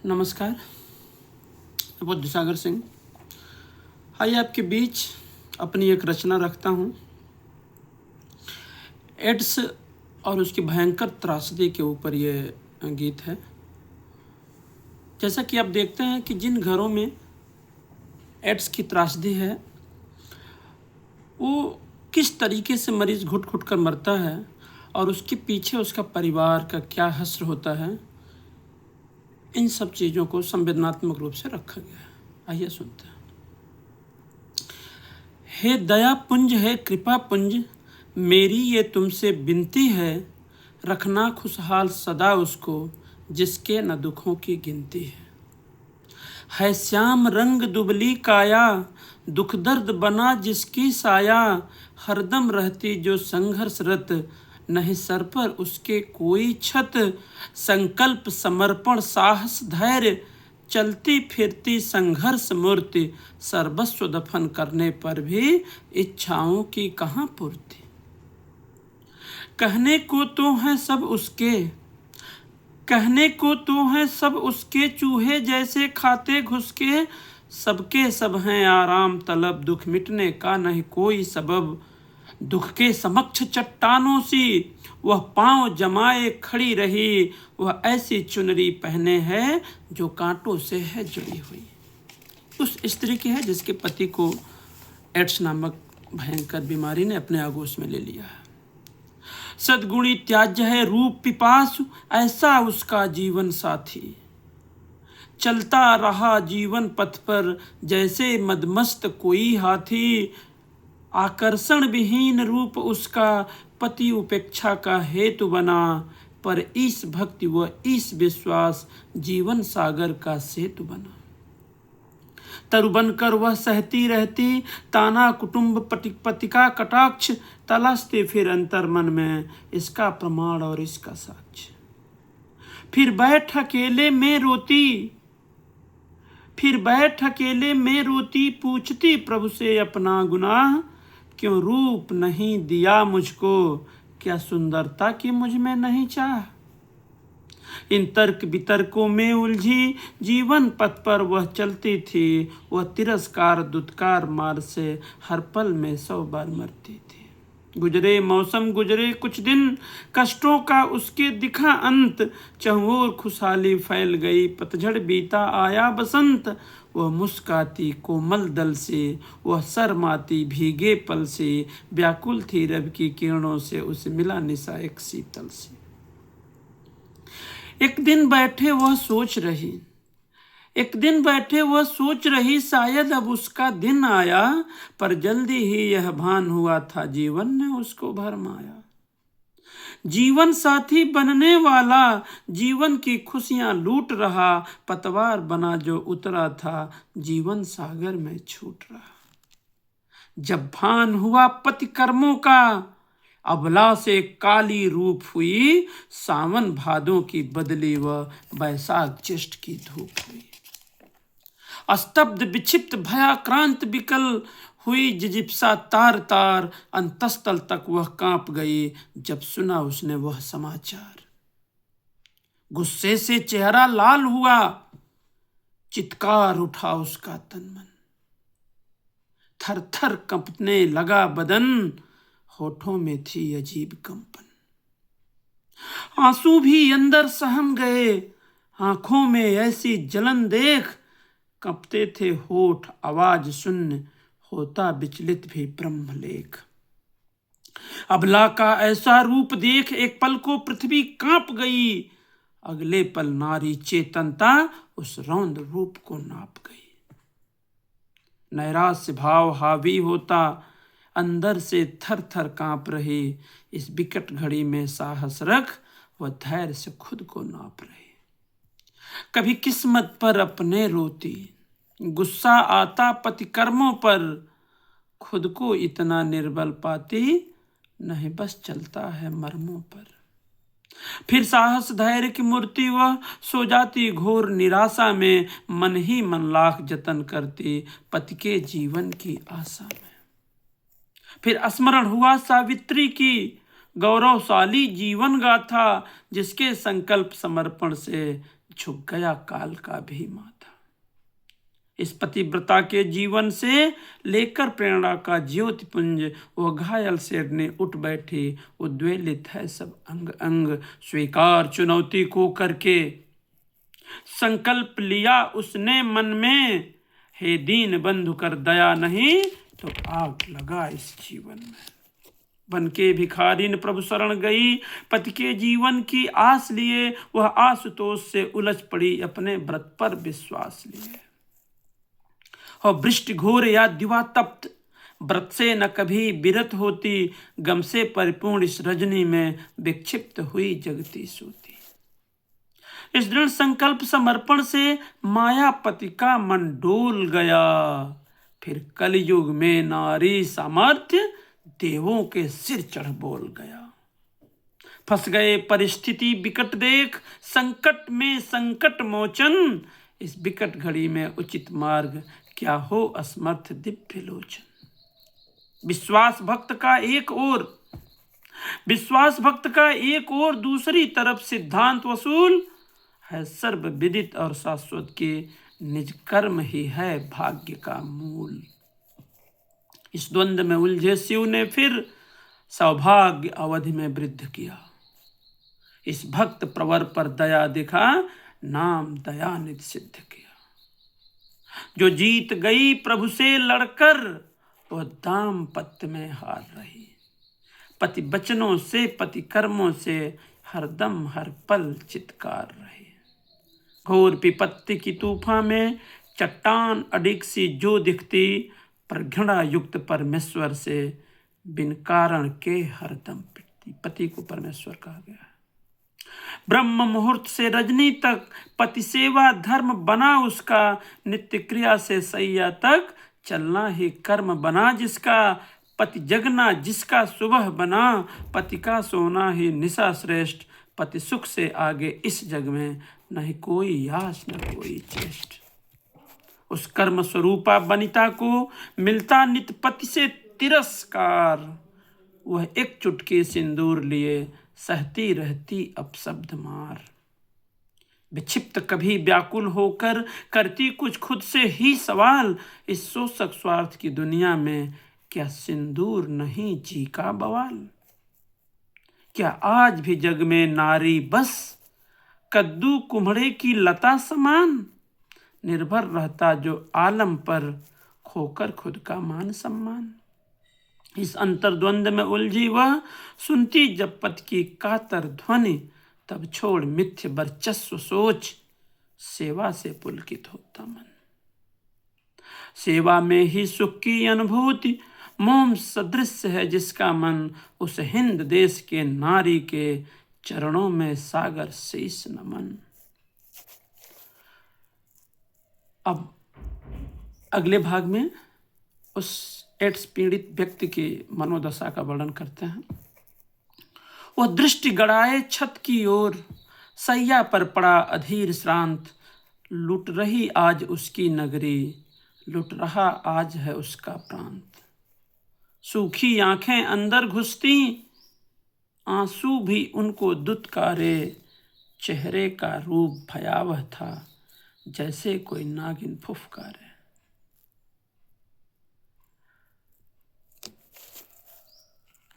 नमस्कार। बुद्ध सागर सिंह। आइए आपके बीच अपनी एक रचना रखता हूँ। एड्स और उसकी भयंकर त्रासदी के ऊपर ये गीत है। जैसा कि आप देखते हैं कि जिन घरों में एड्स की त्रासदी है वो किस तरीके से मरीज घुट घुट कर मरता है और उसके पीछे उसका परिवार का क्या हश्र होता है, इन सब चीज़ों को संवेदनात्मक रूप से रखा गया है। आइए सुनते हैं। हे दया पुंज है कृपा पुंज, मेरी ये तुमसे विनती है, रखना खुशहाल सदा उसको जिसके न दुखों की गिनती है श्याम रंग दुबली काया, दुख दर्द बना जिसकी साया, हरदम रहती जो संघर्षरत, नहीं सर पर उसके कोई छत, संकल्प समर्पण साहस धैर्य, चलती फिरती संघर्ष मूर्ति, सर्वस्व दफन करने पर भी इच्छाओं की कहाँ पूर्ति। कहने को तो है सब उसके, कहने को तो है सब उसके, चूहे जैसे खाते घुस के, सबके सब हैं आराम तलब, दुख मिटने का नहीं कोई सबब। दुख के समक्ष चट्टानों सी वह पांव जमाए खड़ी रही, वह ऐसी चुनरी पहने है जो कांटों से है जुड़ी हुई। उस स्त्री की है जिसके पति को एड्स नामक भयंकर बीमारी ने अपने आगोश में ले लिया है। सद्गुणी त्याज्य है रूप पिपासु, ऐसा उसका जीवन साथी, चलता रहा जीवन पथ पर जैसे मदमस्त कोई हाथी। आकर्षण विहीन रूप उसका पति उपेक्षा का हेतु बना, पर इस भक्ति व इस विश्वास जीवन सागर का सेतु बना। तरु बनकर वह सहती रहती, ताना कुटुंब पति का कटाक्ष, तलाशते फिर अंतर मन में इसका प्रमाण और इसका साक्ष्य। फिर बैठ अकेले में रोती, फिर बैठ अकेले में रोती, पूछती प्रभु से अपना गुनाह, क्यों रूप नहीं दिया मुझको, क्या सुंदरता की मुझ में नहीं चाह। इन तर्क वितर्कों में उलझी जीवन पथ पर वह चलती थी, वह तिरस्कार दुत्कार मार से हर पल में 100 बार मरती थी। गुजरे मौसम गुजरे कुछ दिन, कष्टों का उसके दिखा अंत, चहुओर खुशहाली फैल गई, पतझड़ बीता आया बसंत। वह मुस्काती कोमल दल से, वह शर्माती भीगे पल से, व्याकुल थी रब की किरणों से, उसे मिला निशा एक शीतल से। एक दिन बैठे वह सोच रही, एक दिन बैठे वह सोच रही, शायद अब उसका दिन आया, पर जल्दी ही यह भान हुआ था जीवन ने उसको भरमाया। जीवन साथी बनने वाला जीवन की खुशियां लूट रहा, पतवार बना जो उतरा था जीवन सागर में छूट रहा। जब भान हुआ पति कर्मों का, अबला से काली रूप हुई, सावन भादों की बदली व बैसाख ज्येष्ठ की धूप हुई। स्तब्ध विक्षिप्त भयाक्रांत विकल हुई जिजिप्सा तार तार, अंतस्तल तक वह कांप गई जब सुना उसने वह समाचार। गुस्से से चेहरा लाल हुआ, चित्कार उठा उसका तन मन, थर थर कंपने लगा बदन, होठों में थी अजीब कंपन। आंसू भी अंदर सहम गए, आंखों में ऐसी जलन देख, कंपते थे होठ आवाज शून्य, होता विचलित भी ब्रह्मलेख। अबला का ऐसा रूप देख एक पल को पृथ्वी कांप गई, अगले पल नारी चेतनता उस रौद्र रूप को नाप गई। नैराश्य भाव हावी होता, अंदर से थर थर कांप रही, इस विकट घड़ी में साहस रख वह धैर्य से खुद को नाप रही। कभी किस्मत पर अपने रोती, गुस्सा आता पति कर्मों पर, खुद को इतना निर्बल पाती, नहीं बस चलता है मर्मों पर। फिर साहस धैर्य की मूर्ति वह सो जाती घोर निराशा में, मन ही मन लाख जतन करती पति के जीवन की आशा में। फिर स्मरण हुआ सावित्री की गौरवशाली जीवन गाथा, जिसके संकल्प समर्पण से झुक गया काल का भी माथा। इस पतिव्रता के जीवन से लेकर प्रेरणा का ज्योतिपुंज वो घायल शेरनी उठ बैठी, उद्वेलित है सब अंग अंग। स्वीकार चुनौती को करके संकल्प लिया उसने मन में, हे दीन बंधु कर दया नहीं तो आग लगा इस जीवन में। बन के भिखारिन प्रभु शरण गई, पति के जीवन की आस लिए वह आशुतोष से उलझ पड़ी, अपने व्रत पर विश्वास लिए। और वृष्टि घोर या दिवा तप्त व्रत से न कभी विरत होती, गम से परिपूर्ण इस रजनी में विक्षिप्त हुई जगती सोती। इस दृढ़ संकल्प समर्पण से मायापति का मन डोल गया, फिर कलयुग में नारी सामर्थ्य देवों के सिर चढ़ बोल गया। फंस गए परिस्थिति विकट देख, संकट में संकट मोचन, इस विकट घड़ी में उचित मार्ग क्या हो असमर्थ दिव्य लोचन। विश्वास भक्त का एक और दूसरी तरफ सिद्धांत वसूल है, सर्व विदित और शाश्वत के निज कर्म ही है भाग्य का मूल। इस द्वंद्व में उलझे शिव ने फिर सौभाग्य अवधि में वृद्ध किया। इस भक्त प्रवर पर दया दिखा, नाम दयानिधि सिद्ध किया। जो जीत गई प्रभु से लड़कर, वह दाम्पत्य में हार रही। पति वचनों से पति कर्मों से हरदम हर पल चित्कार रही। घोर विपत्ति की तूफान में चट्टान अडिग सी जो दिखती, पर घृणा युक्त परमेश्वर से बिन कारण के हरदम पिटती। पति को परमेश्वर कहा गया है। ब्रह्म मुहूर्त से रजनी तक पति सेवा धर्म बना उसका, नित्य क्रिया से सैया तक चलना ही कर्म बना जिसका। पति जगना जिसका सुबह बना, पति का सोना ही निशा श्रेष्ठ। पति सुख से आगे इस जग में नहीं कोई यास न कोई चेष्ट। उस कर्म स्वरूपा वनिता को मिलता नित पति से तिरस्कार, वह एक चुटकी सिंदूर लिए सहती रहती अपशब्द मार। विक्षिप्त कभी व्याकुल होकर करती कुछ खुद से ही सवाल, इस शोषक स्वार्थ की दुनिया में क्या सिंदूर नहीं जी का बवाल। क्या आज भी जग में नारी बस कद्दू कुम्हड़े की लता समान, निर्भर रहता जो आलम पर खोकर खुद का मान सम्मान। इस अंतर्द्वंद में उलझी वह सुनती जब पति की कातर ध्वनि, तब छोड़ मिथ्य वर्चस्व सोच, सेवा से पुलकित होता मन। सेवा में ही सुख की अनुभूति, मोम सदृश है जिसका मन, उस हिंद देश के नारी के चरणों में सागर शीश नमन। अब अगले भाग में उस एड्स पीड़ित व्यक्ति की मनोदशा का वर्णन करते हैं। वह दृष्टि गड़ाए छत की ओर, सैया पर पड़ा अधीर श्रांत। लुट रही आज उसकी नगरी, लुट रहा आज है उसका प्रांत। सूखी आंखें अंदर घुसती, आंसू भी उनको दुत्कारे। चेहरे का रूप भयावह था, जैसे कोई नागिन फुफकारे।